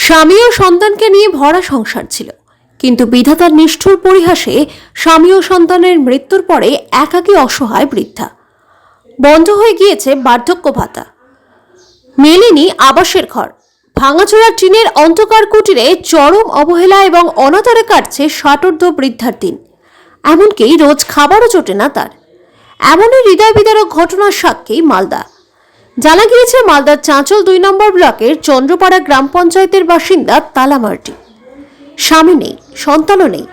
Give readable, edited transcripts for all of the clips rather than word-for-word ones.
স্বামী ও সন্তানকে নিয়ে ভরা সংসার ছিল, কিন্তু বিধাতার নিষ্ঠুর পরিহাসে স্বামী ও সন্তানের মৃত্যুর পরে একাকী অসহায় বৃদ্ধা। বন্ধ হয়ে গিয়েছে বার্ধক্য ভাতা, মেলেনি আবাসের ঘর, ভাঙাচোরা টিনের অন্ধকার কুটিরে চরম অবহেলা এবং অনাদরে কাটছে ষাটোর্ধ্ব বৃদ্ধার দিন। এমনকি রোজ খাবারও জোটে না তার। এমনই হৃদয় বিদারক ঘটনার সাক্ষী মালদা। জানা গিয়েছে মালদার চাঁচল 2 নম্বর ব্লকের চন্দ্রপাড়া গ্রাম পঞ্চায়েতের বাসিন্দা তালামার্টি। স্বামী নেই, সন্তানও নেই,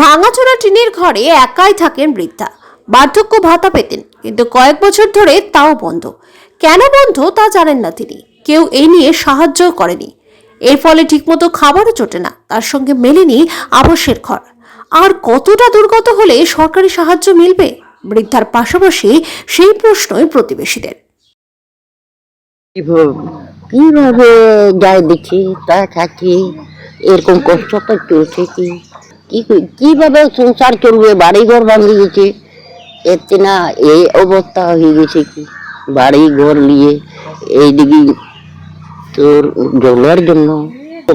ভাঙাচোরা টিনের ঘরে একাই থাকেন বৃদ্ধা। বার্ধক্য ভাতা পেতেন, কিন্তু কয়েক বছর ধরে তাও বন্ধ। কেন বন্ধ তা জানেন না তিনি, কেউ এই নিয়ে সাহায্য করেনি। এর ফলে ঠিকমতো খাবারও জোটে না, তার সঙ্গে মেলেনি আবাসের ঘর। আর কতটা দুর্গত হলে সরকারি সাহায্য মিলবে? বৃদ্ধার পাশাপাশি সেই প্রশ্নই প্রতিবেশীদের। কিভাবে যায় দেখছি তা খাচ্ছি, এরকম কষ্ট তো চলছে কিভাবে সংসার চলবে? বাড়ি ঘর ভাঙে গেছে, এতে না এই অবস্থা হয়ে গেছে কি বাড়ি ঘর নিয়ে এইদিকে তোর জলের জন্য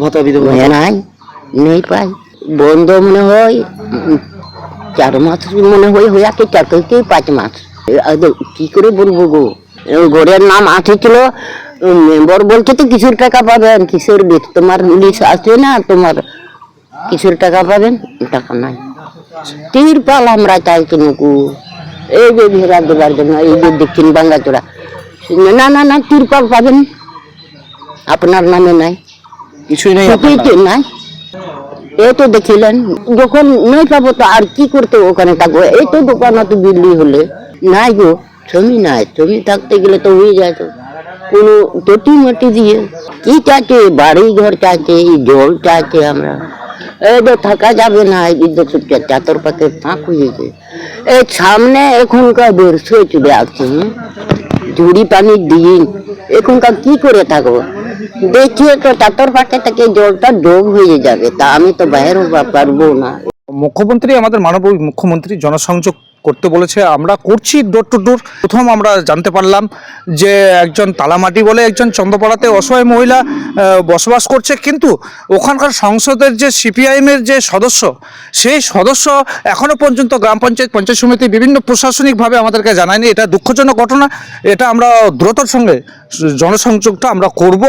ভাতা বিধবা নাই, নেই পাই। বন্ধ মনে হয় 4 মাস, মনে হয় হইয়াকে 4 থেকে 5 মাস। কি করে বলবো গো, ঘরের নাম আসেছিল, মেম্বার বলছে তো কিসের টাকা পাবেন, কিসের তোমার লিস্ট আসে না, তোমার কিসের টাকা পাবেন, টাকা নাই। তিরপাল আমরা চাইছি নুকু, এই যে ভেড়া দেবার জন্য, এই যে দক্ষিণ বাঙ্গাচোরা, না না না তিরপাল পাবেন আপনার নামে নাই, কিছুই নেই নাই। এই তো দেখিলেন, যখন নই পাবো তো আর কি করতে ওখানে থাকবো? এই তো দোকান তো বিল্লি হলে নাই গো, জমি নাই। জমি থাকতে গেলে তো হয়ে যায়, তো কোনো টটি মাটি দিয়ে কি চাইছে, বাড়ি ঘর চাইছে, জল চাইছে। আমরা এই তো থাকা যাবে না, এই চাতর পাখের ফাঁক হয়েছে। এই সামনে এখনকার বর্ষে চলে আসছে, ঝুড়ি পানির দিন, এখনকার কি করে থাকবো? দেখিয়ে তো চাতর পাখে থেকে জলটা ডোব হয়ে যাবে, তা আমি তো বাইরে পারবো না। মুখ্যমন্ত্রী, আমাদের মাননীয় মুখ্যমন্ত্রী জনসংযোগ করতে বলেছে, আমরা করছি ডোর টু ডোর। প্রথম আমরা জানতে পারলাম যে একজন তালামাটি বলে একজন চন্দ্রপাড়াতে অসহায় মহিলা বসবাস করছে, কিন্তু ওখানকার সংসদের যে সিপিআইএমের যে সদস্য, সেই সদস্য এখনও পর্যন্ত গ্রাম পঞ্চায়েত, পঞ্চায়েত সমিতি বিভিন্ন প্রশাসনিকভাবে আমাদেরকে জানায়নি। এটা দুঃখজনক ঘটনা। এটা আমরা দ্রুততার সঙ্গে জনসংযোগটা আমরা করব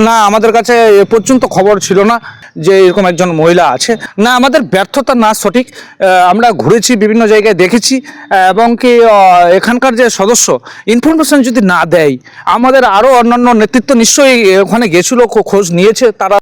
না। আমাদের কাছে এ পর্যন্ত খবর ছিল না যে এরকম একজন মহিলা আছে। না আমাদের ব্যর্থতা, না সঠিক। আমরা ঘুরেছি, বিভিন্ন জায়গায় দেখেছি, এবং কি এখানকার যে সদস্য ইনফরমেশন যদি না দেয়, আমাদের আরও অন্যান্য নেতৃত্ব নিশ্চয়ই ওখানে গেছিলো, খোঁজ নিয়েছে, তারা